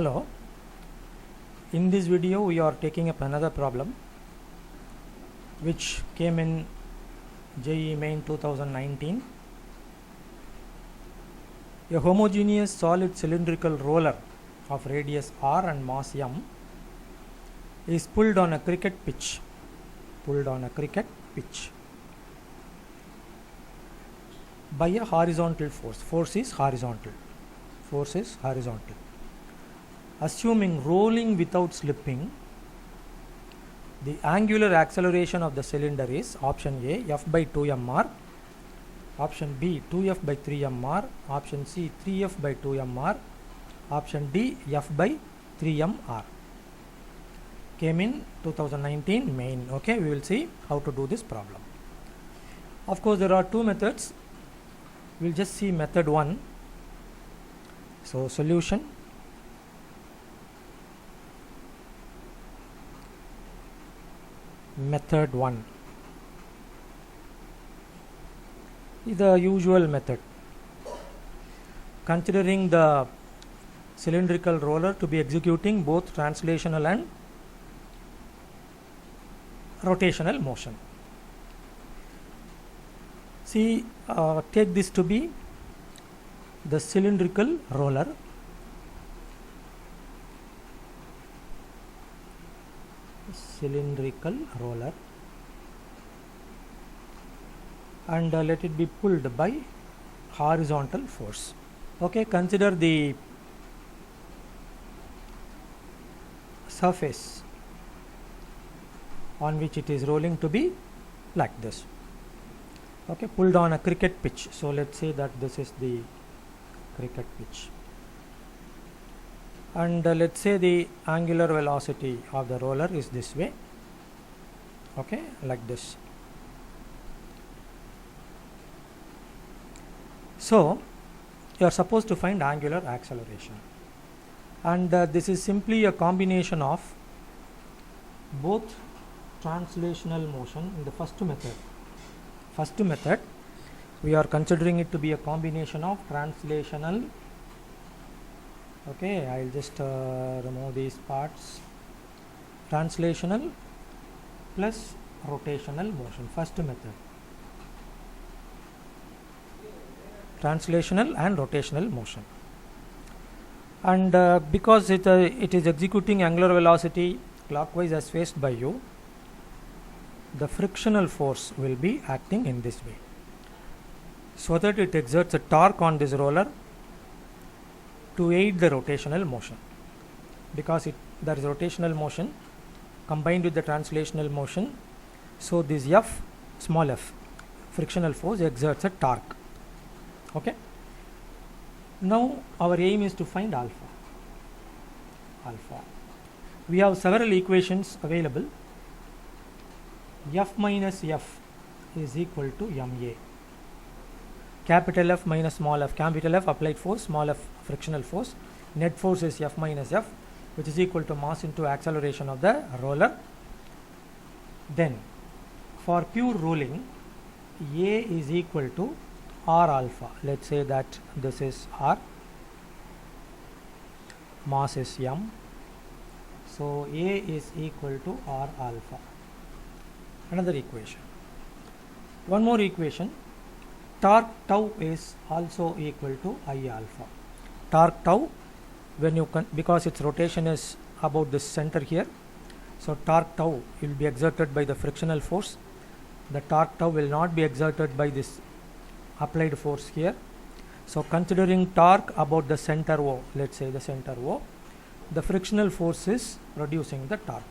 Hello, in this video we are taking up another problem which came in JEE Main 2019. A homogeneous solid cylindrical roller of radius r and mass m is pulled on a cricket pitch. By a horizontal force. Force is horizontal. Assuming rolling without slipping, the angular acceleration of the cylinder is option A F by 2mr, option B 2F by 3mr, option C 3F by 2mr, option D F by 3mr. Came in 2019 main. Okay, we will see how to do this problem. Of course, there are two methods. We'll just see method 1. So solution. Method 1 is the usual method, considering the cylindrical roller to be executing both translational and rotational motion. See, take this to be the cylindrical roller. And let it be pulled by horizontal force. Okay, consider the surface on which it is rolling to be like this. Okay, pulled on a cricket pitch. So let's say that this is the cricket pitch, and let's say the angular velocity of the roller is this way. Okay, like this. So you are supposed to find angular acceleration, and this is simply a combination of both translational motion in the first method. We are considering it to be a combination of translational. Okay, I'll just remove these parts. Translational plus rotational motion. First method. Translational and rotational motion. And because it is executing angular velocity clockwise as faced by you, the frictional force will be acting in this way, so that it exerts a torque on this roller to aid the rotational motion, because there is rotational motion combined with the translational motion. So this F, small f, frictional force exerts a torque. Okay. Now our aim is to find alpha. We have several equations available. F minus F is equal to ma. Capital F minus small f. Capital F applied force, small f frictional force. Net force is F minus F, which is equal to mass into acceleration of the roller. Then for pure rolling, A is equal to R alpha. Let's say that this is R, mass is m, so A is equal to R alpha. Another equation. One more equation. Torque tau is also equal to I alpha. Torque tau, when you because its rotation is about this center here, so torque tau will be exerted by the frictional force. The torque tau will not be exerted by this applied force here. So considering torque about the center O, let's say the center O, the frictional force is producing the torque.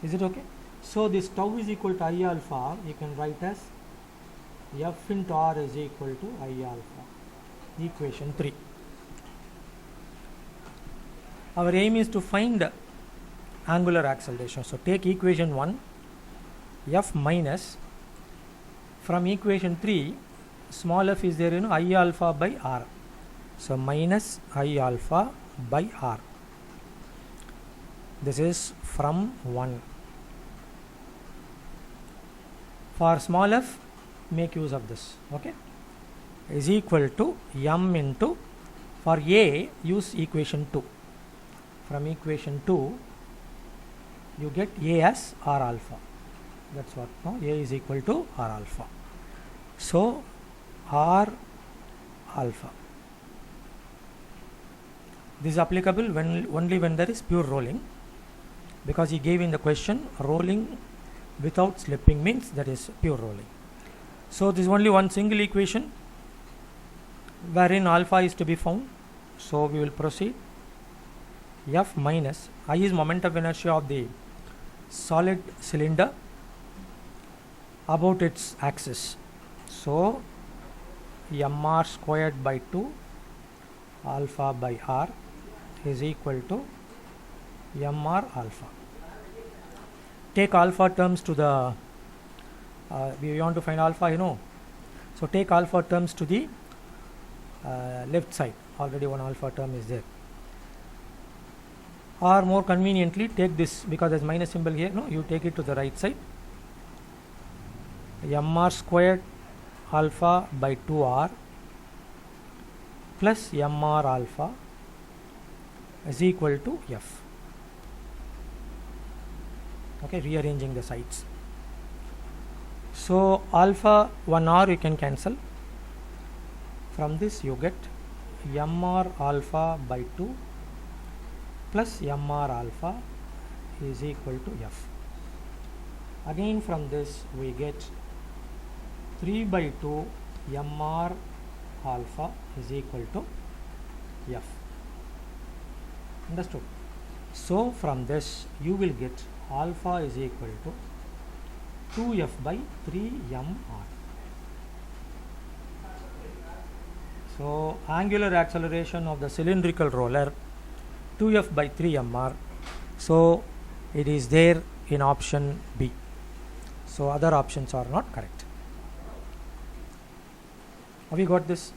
Is it okay? So this tau is equal to I alpha, you can write as F into R is equal to I alpha. Equation 3. Our aim is to find angular acceleration. So take equation 1, F minus, from equation 3, small f is there, I alpha by R. So minus I alpha by R. This is from 1. For small f, make use of this. Okay, is equal to m into For A, use equation 2. From equation 2, you get A as R alpha. That's what, no? A is equal to R alpha. So, R alpha. This is applicable when only when there is pure rolling, because he gave in the question rolling without slipping means that is pure rolling. So, this is only one single equation wherein alpha is to be found. So, we will proceed. F minus I is moment of inertia of the solid cylinder about its axis. So, mr squared by 2 alpha by r is equal to mr alpha. Take alpha terms to the we want to find alpha, you know. So, take alpha terms to the left side. Already one alpha term is there. Or more conveniently, take this, because there is minus symbol here, no, you take it to the right side. Mr squared alpha by 2r plus mr alpha is equal to f. Okay, rearranging the sides. So, alpha 1r you can cancel. From this you get mr alpha by 2 plus mr alpha is equal to f. Again from this we get 3 by 2 mr alpha is equal to f. Understood? So, from this you will get alpha is equal to 2f by 3 mr. So, angular acceleration of the cylindrical roller 2f by 3 mr. So, it is there in option B. So, other options are not correct. Have you got this?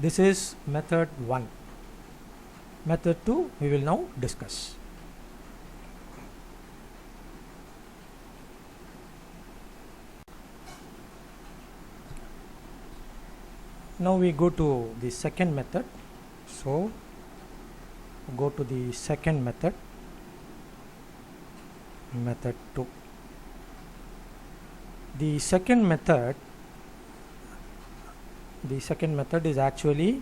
This is method 1. Method 2 we will now discuss. Now we go to the second method. So, go to the second method, method 2. The second method is actually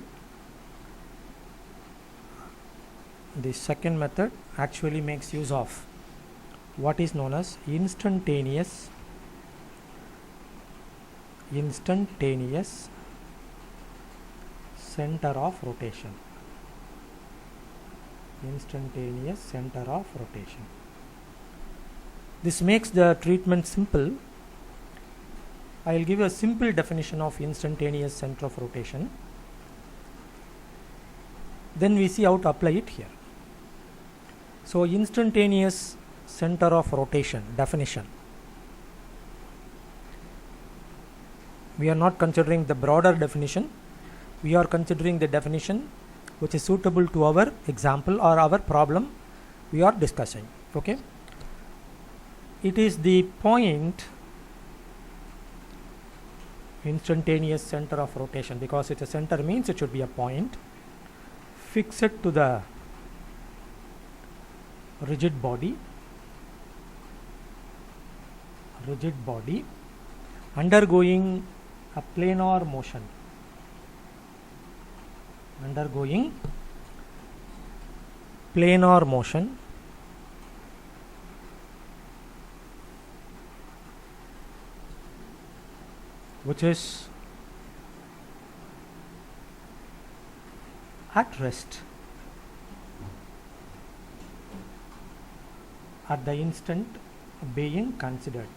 makes use of what is known as instantaneous center of rotation. Instantaneous center of rotation. This makes the treatment simple. I will give a simple definition of instantaneous center of rotation. Then we see how to apply it here. So, instantaneous center of rotation definition. We are not considering the broader definition. We are considering the definition which is suitable to our example or our problem we are discussing. Okay. It is the point instantaneous center of rotation, because it's a center means it should be a point fixed to the rigid body undergoing a planar motion. Which is at rest at the instant being considered.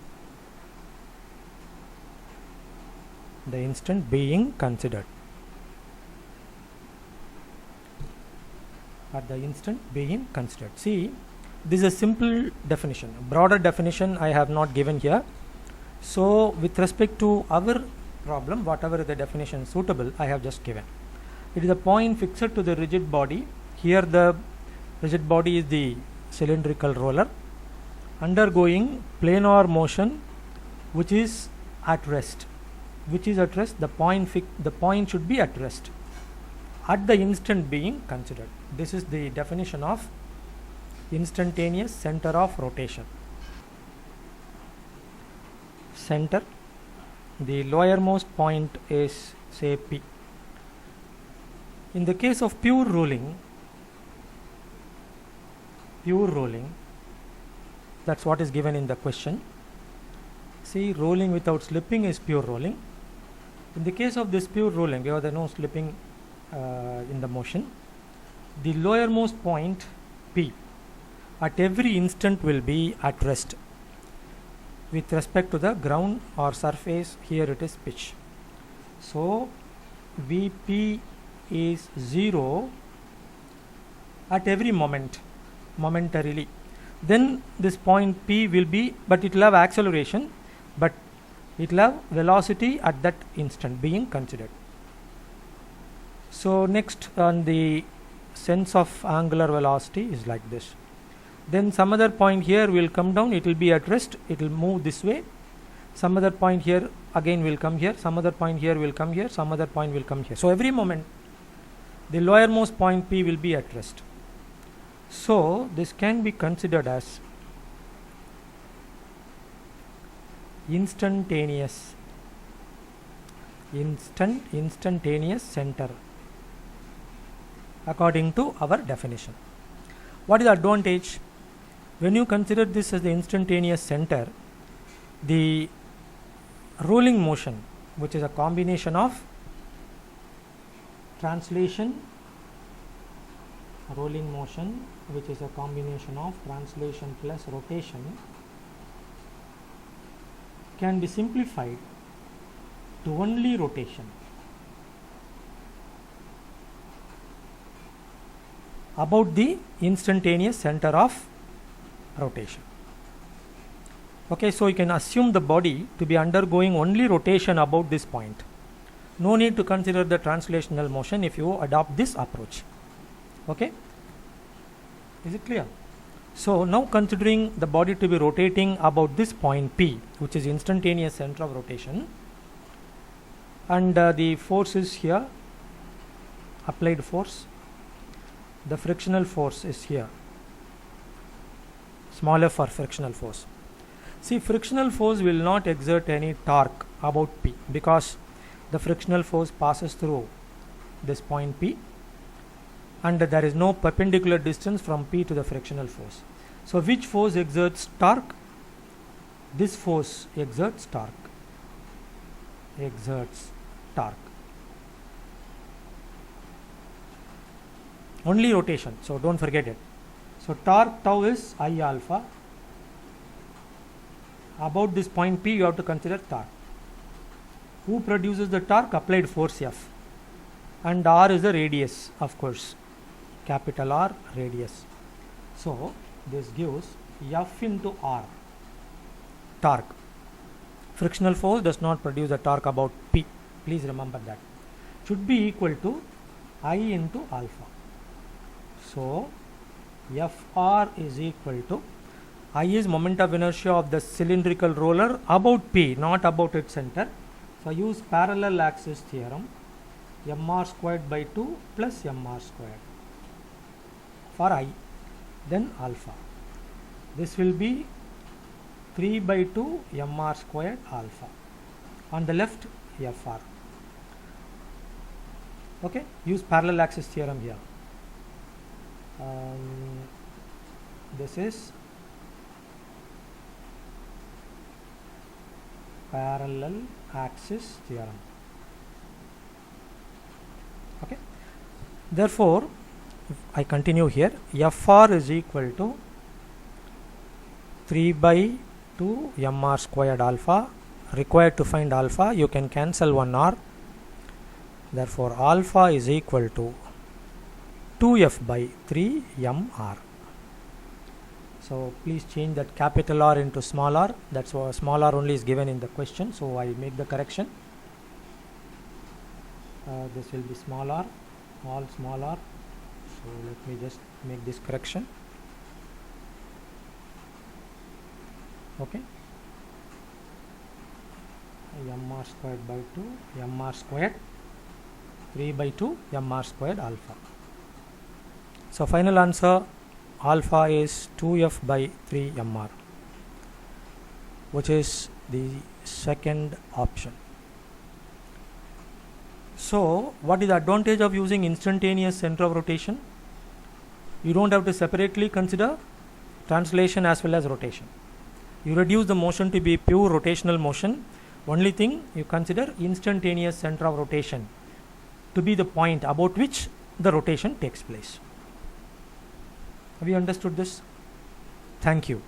At the instant being considered. See, this is a simple definition. Broader definition I have not given here. So, with respect to our problem, whatever the definition suitable, I have just given. It is a point fixed to the rigid body. Here the rigid body is the cylindrical roller undergoing planar motion, which is at rest. The point should be at rest. at the instant being considered. This is the definition of instantaneous center of rotation. Center, the lowermost point is say P. In the case of pure rolling, that's what is given in the question. See, rolling without slipping is pure rolling. In the case of this pure rolling, where there is no slipping in the motion, the lowermost point P at every instant will be at rest with respect to the ground or surface. Here it is pitch. So Vp is 0 at every moment, momentarily. Then this point P will be, but it will have acceleration, but it will have velocity at that instant being considered. So next, on the sense of angular velocity is like this. Then some other point here will come down, it will be at rest, it will move this way. Some other point here again will come here, some other point here will come here, some other point will come here. So every moment the lowermost point P will be at rest. So this can be considered as instantaneous center according to our definition. What is the advantage? When you consider this as the instantaneous center, the rolling motion, which is a combination of translation, rolling motion, which is a combination of translation plus rotation, can be simplified to only rotation. About the instantaneous center of rotation. Okay, so you can assume the body to be undergoing only rotation about this point. No need to consider the translational motion if you adopt this approach. Okay, is it clear? So now considering the body to be rotating about this point P, which is instantaneous center of rotation, and the force is here, applied force, the frictional force is here, small f for frictional force. See, frictional force will not exert any torque about P because the frictional force passes through this point P and there is no perpendicular distance from P to the frictional force. So which force exerts torque? This force exerts torque. Only rotation, so don't forget it. So torque tau is I alpha. About this point P you have to consider torque. Who produces the torque? Applied force F, and R is the radius, of course, capital R, radius. So this gives F into R, torque. Frictional force does not produce a torque about P, please remember that. Should be equal to I into alpha. So Fr is equal to I is moment of inertia of the cylindrical roller about P, not about its center. So use parallel axis theorem, mr squared by 2 plus mr squared for I, then alpha. This will be 3 by 2 mr squared alpha. On the left, Fr. Okay, use parallel axis theorem here. This is parallel axis theorem. Okay, therefore I continue here. Fr is equal to 3 by 2 mr squared alpha. Required to find alpha, you can cancel one r. Therefore alpha is equal to 2f by 3 mr. So please change that capital R into small r. That's why small r only is given in the question, so I make the correction. This will be small r, all small r. So let me just make this correction. Okay, mr squared by 2 mr squared 3 by 2 mr squared alpha. So final answer alpha is 2f by 3 mr, which is the second option. So what is the advantage of using instantaneous center of rotation? You don't have to separately consider translation as well as rotation. You reduce the motion to be pure rotational motion. Only thing you consider instantaneous center of rotation to be the point about which the rotation takes place. Have you understood this? Thank you.